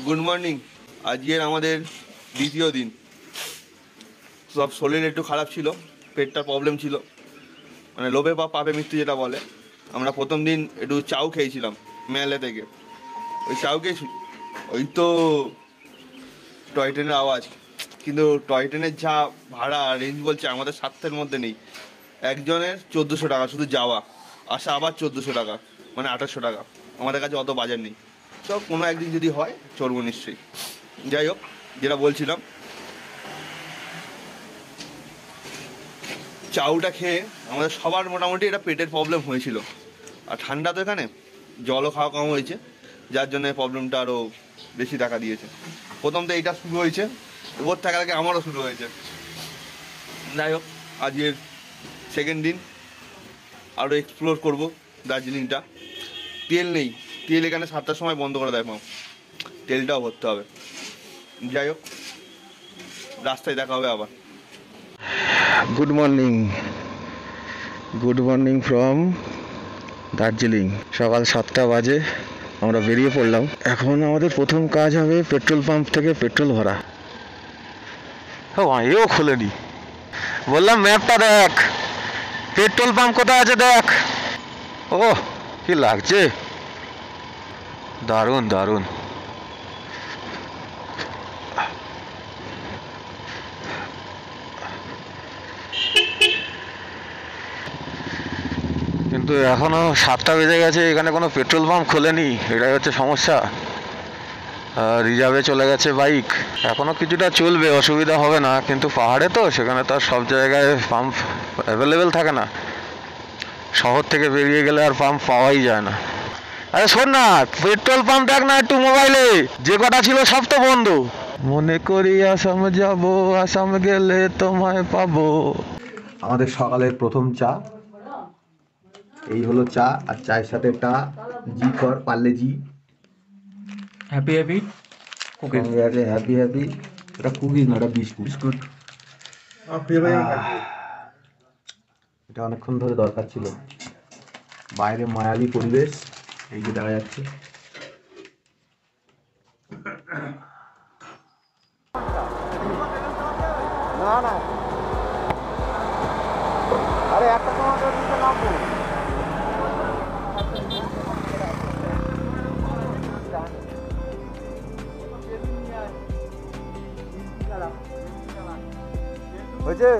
Good morning. আজকের আমাদের দ্বিতীয় দিন। সব শরীর একটু খারাপ ছিল, পেটটার প্রবলেম ছিল, মানে লোভে বা পাপে মৃত্যু যেটা বলে। আমরা প্রথম দিন একটু চাউ খেয়েছিলাম মেলে থেকে। ওই চাউ খেয়েছি, ওই তো টয় ট্রেনের আওয়াজ। কিন্তু টয় ট্রেনের যা ভাড়া রেঞ্জ বলছে আমাদের সাধ্যের মধ্যে নেই। একজনের 1400 টাকা শুধু যাওয়া, আসা আবার 1400 টাকা, মানে 2800 টাকা। আমাদের কাছে অত বাজার নেই। তো কোনো একদিন যদি হয় চলবো নিশ্চয়ই। যাই হোক, যেটা বলছিলাম, চাউটা খেয়ে আমাদের সবার মোটামুটি এটা পেটের প্রবলেম হয়েছিল। আর ঠান্ডা তো এখানে, জলও খাওয়া কম হয়েছে, যার জন্য প্রবলেমটা আরও বেশি দেখা দিয়েছে। প্রথম তো এইটা শুরু হয়েছে, ওর থাকার আগে আমারও শুরু হয়েছে। যাই হোক, আজকের সেকেন্ড দিন, আরও এক্সপ্লোর করব দার্জিলিংটা। তেল নেই, তেল এখানে 7টার সময় বন্ধ করে দেয় পাম্প, তেলটাও ভরতে হবে। যাই হোক, রাস্তায় দেখা হবে আবার। Good morning from Darjeeling. সকাল 7টা বাজে আমরা বেরিয়ে পড়লাম। এখন আমাদের প্রথম কাজ হবে পেট্রোল পাম্প থেকে পেট্রোল ভরা। এও খোলেনি, বললাম ম্যাপটা দেখ, পেট্রোল পাম্প কোথায় আছে দেখ। ও কি লাগছে, দারুণ দারুণ। কিন্তু এখনো 7টা বেজে গেছে, এখানে কোনো পেট্রোল পাম্প খোলেনি, এটাই হচ্ছে সমস্যা। রিজার্ভে চলে গেছে বাইক। এখনো কিছুটা চলবে, অসুবিধা হবে না, কিন্তু পাহাড়ে তো সেখানে তো আর সব জায়গায় পাম্প অ্যাভেলেবেল থাকে না। শহর থেকে বেরিয়ে গেলে আর পাম্প পাওয়াই যায় না। আরে শোন না, পেট্রোল পাম্প দেখ না একটু মোবাইলে, যে কটা ছিল সব তো বন্ধ। মনে করি আসাম যাব, আসাম গেলে তোমায় পাবো। আমাদের সকালের প্রথম চা, এই হলো চা। আর চায়ের সাথে টা জি কর, পারলে জি। Happy cookies. হ্যাপি এটা কুকিজ না, এটা বিস্কুট। এটা অনেকক্ষণ ধরে দরকার ছিল। বাইরে মায়াবী পরিবেশ, এই যে দেখা যাচ্ছে। না আরে একটা টমেটো নিতে নামবো। হয়েছে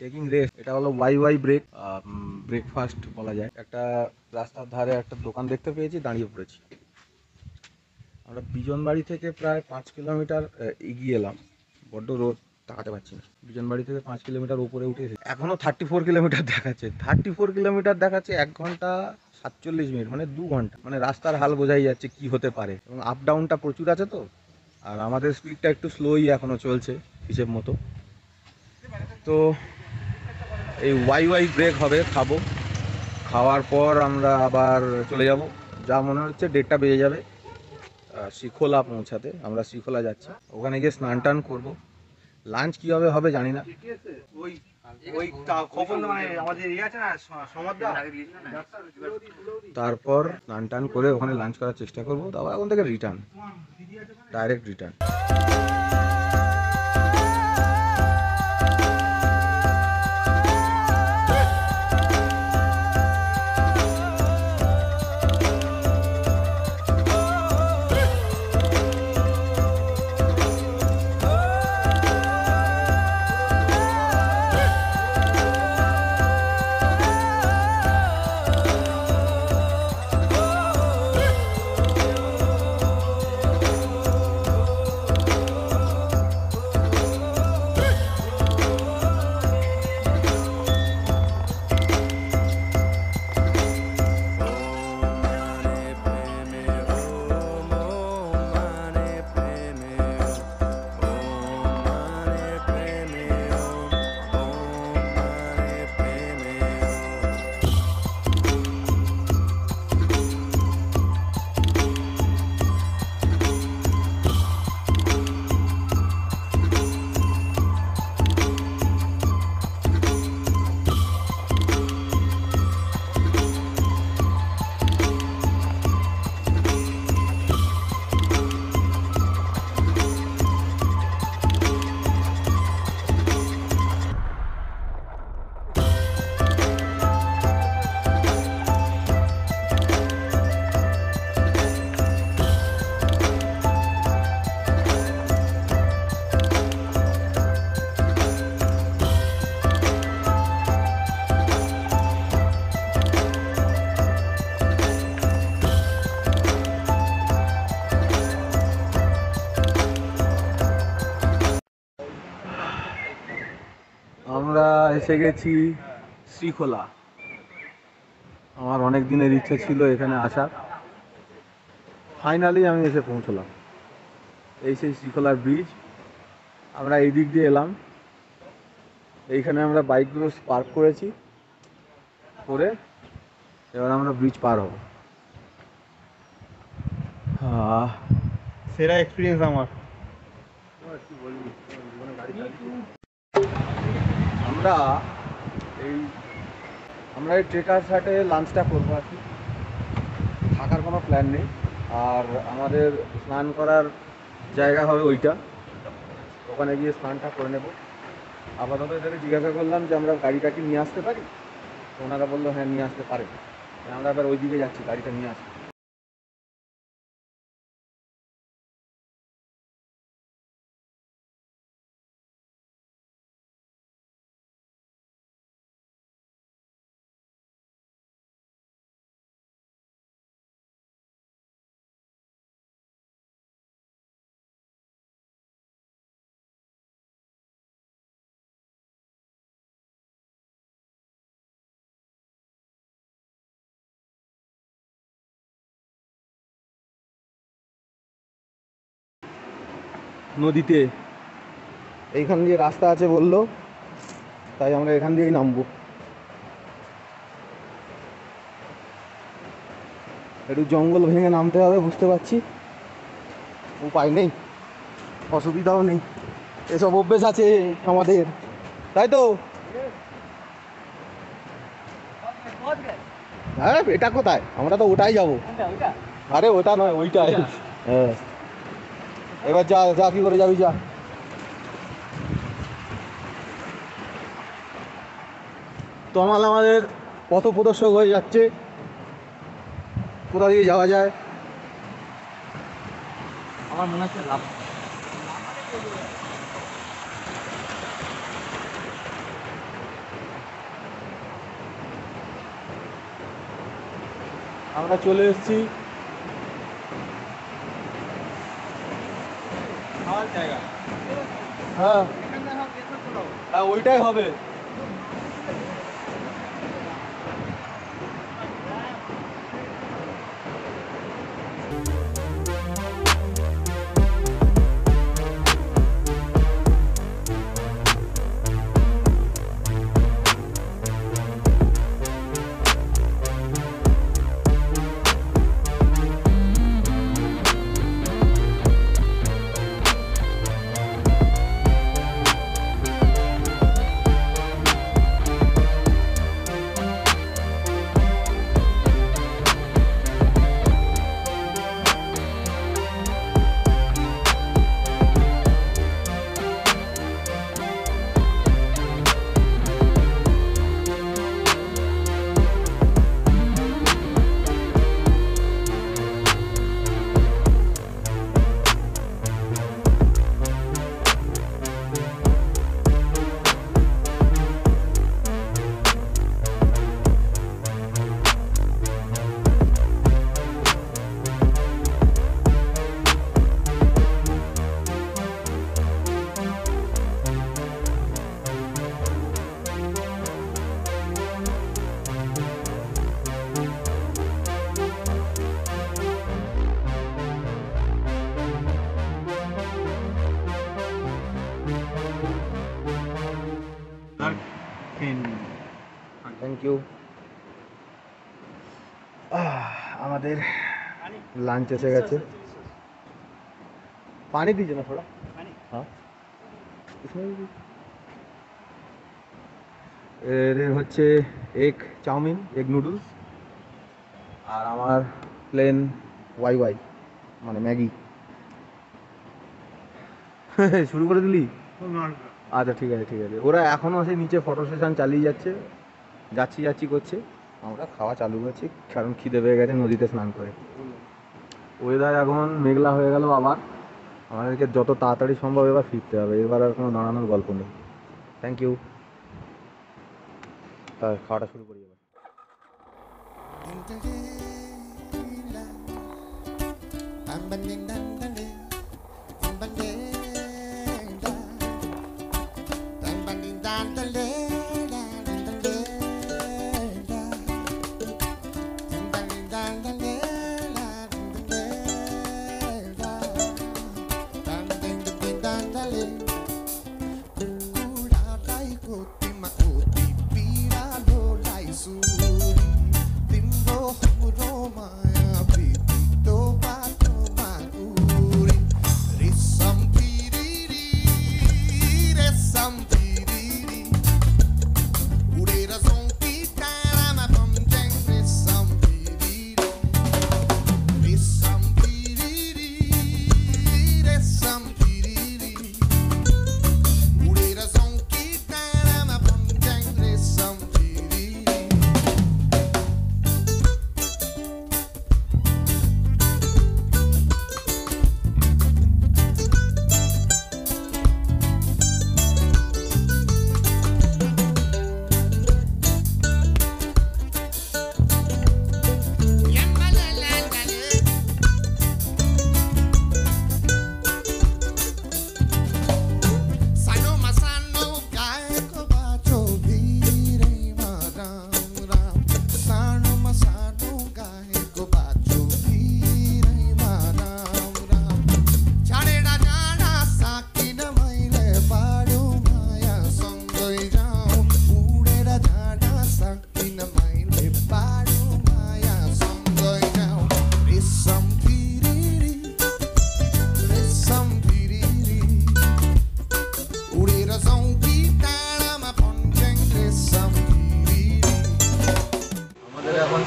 টেকিং রেস্ট। এটা হলো ওয়াই ব্রেকফাস্ট বলা যায়। একটা রাস্তার ধারে একটা দোকান দেখতে পেয়েছি, দাঁড়িয়ে পড়েছি। আমরা বিজনবাড়ি থেকে প্রায় 5 কিলোমিটার এগিয়ে এলাম। বড্ড রোদ, তাকাতে পারছি না। বিজনবাড়ি থেকে 5 কিলোমিটার উপরে উঠে এখনো 34 কিলোমিটার দেখাচ্ছে। 34 কিলোমিটার দেখাচ্ছে 1 ঘন্টা 47 মিনিট, মানে 2 ঘন্টা। মানে রাস্তার হাল বোঝাই যাচ্ছে কি হতে পারে। এবং আপ ডাউনটা প্রচুর আছে তো, আর আমাদের স্পিডটা একটু স্লোই এখনো চলছে হিসেব মতো। তো এই ওয়াই ব্রেক হবে, খাবো। খাওয়ার পর আমরা আবার চলে যাব। যা মনে হচ্ছে 1:30টা বেজে যাবে শ্রীখোলা পৌঁছাতে। আমরা শ্রীখোলা যাচ্ছি, ওখানে গিয়ে স্নান টান করবো। লাঞ্চ কীভাবে হবে জানি না। তারপর স্নান টান করে ওখানে লাঞ্চ করার চেষ্টা করবো। তারপর ওখান থেকে ডাইরেক্ট রিটার্ন। আমরা এসে গেছি শ্রীখোলা। আমার অনেক দিনের ইচ্ছে ছিল এখানে আসার, ফাইনালি আমি এসে পৌঁছলাম। এই সেই শ্রীখোলার ব্রিজ। আমরা এই দিক দিয়ে এলাম, এইখানে আমরা বাইকগুলো পার্ক করেছি, করে এবার আমরা ব্রিজ পার হব। সেরা এক্সপিরিয়েন্স আমার। আমরা এই ট্রেকার হাটে লাঞ্চটা করবো আর কি, থাকার কোনো প্ল্যান নেই। আর আমাদের স্নান করার জায়গা হবে ওইটা, ওখানে গিয়ে স্নানটা করে নেব। আপাতত এদেরকে জিজ্ঞাসা করলাম যে আমরা গাড়িটা কি নিয়ে আসতে পারি, তো ওনারা বললো হ্যাঁ নিয়ে আসতে পারে। আমরা এবার ওই দিকে যাচ্ছি গাড়িটা নিয়ে আসতে। নদীতে এইখান দিয়ে রাস্তা আছে বললো, তাই আমরা এখান দিয়েই নামবো। একটু জঙ্গল ভেঙে নামতে হবে, বুঝতে পারছি, উপায় নেই, অসুবিধাও নেই, এসব অভ্যেস আছে আমাদের, তাই তো? হ্যাঁ, এটা কোথায়? আমরা তো ওটাই যাবো। আরে ওটা নয়, ওইটাই। হ্যাঁ, এবার যা যা, কি করে যাবি, যা। তো আমাদের পথ প্রদর্শক হয়ে যাচ্ছে, কোথা দিয়ে যাওয়া যায়। আমার মনে হচ্ছে লাভ। আমরা চলে এসেছি জায়গা। হ্যাঁ হ্যাঁ, ওইটাই হবে। Thank you. আমাদের লাঞ্চ এসে গেছে। पानी दीजिए ना थोड़ा। हाँ, इसमें भी এর হচ্ছে এগ চাউমিন, এগ নুডলস, আর আমার প্লেন ওয়াই মানে ম্যাগি। শুরু করে দিলি? আচ্ছা ঠিক আছে ঠিক আছে। ওরা এখনও সেই নিচে ফটো সেশন চালিয়ে যাচ্ছে, যাচ্ছি করছে। আমরা খাওয়া চালু করছি, কারণ খিদে পেয়ে গেছে নদীতে স্নান করে। ওয়েদার এখন মেঘলা হয়ে গেল আবার, আমাদেরকে যত তাড়াতাড়ি সম্ভব এবার ফিরতে হবে, এবার আর কোনো দাঁড়ানোর গল্প নেই। Thank you. তার খাওয়াটা শুরু করি এবার। Dang,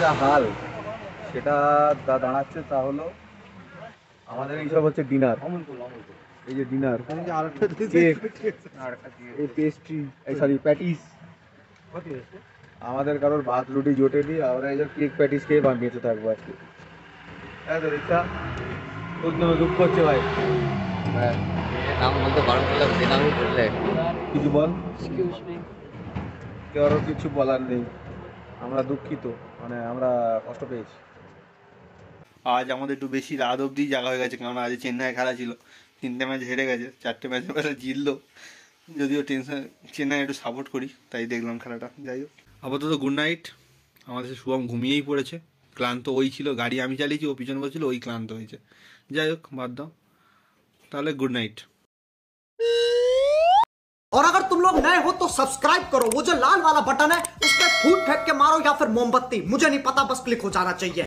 যা হাল সেটা দাঁড়াচ্ছে তা হলো আমাদের এইসব হচ্ছে ডিনার, এই যে ডিনার, কেক, এই পেস্ট্রি, এই সরি প্যাটিস। আমাদের কারোর ভাত রুটি জোটেনি, আমরা এই যে কেক প্যাটিস খেয়ে বেঁচে থাকবো আজকে। হ্যাঁ তো রিক্সা তোর জন্য দুঃখ হচ্ছে ভাই। হ্যাঁ নাম বলতে বারণ করলাম, যে নামই বললে। কিছু বল। কেউ আরও কিছু বলার নেই, আমরা দুঃখিত, মানে আমরা কষ্ট পেয়েছি। আজ আমাদের একটু বেশি রাত অবধি জাগা হয়ে গেছে, কারণ আজ চেন্নাই খেলা ছিল, 3টে ম্যাচ হেরে গেছে, 4টে ম্যাচে বেলা জিতলো। যদিও টেনশন, চেন্নাই একটু সাপোর্ট করি তাই দেখলাম খেলাটা। যাই হোক, আপাতত গুড নাইট। আমাদের শুভম ঘুমিয়েই পড়েছে, ক্লান্ত ওই ছিল, গাড়ি আমি চালিয়েছি, ও পিছনে বসছিল, ওই ক্লান্ত হয়েছে। যাই হোক, বাদ দাও, তাহলে গুড নাইট। और अगर तुम लोग नए हो तो सब्सक्राइब करो, वो जो लाल वाला बटन है उस पर फूट फेंक के मारो या फिर मोमबत्ती, मुझे नहीं पता, बस क्लिक हो जाना चाहिए।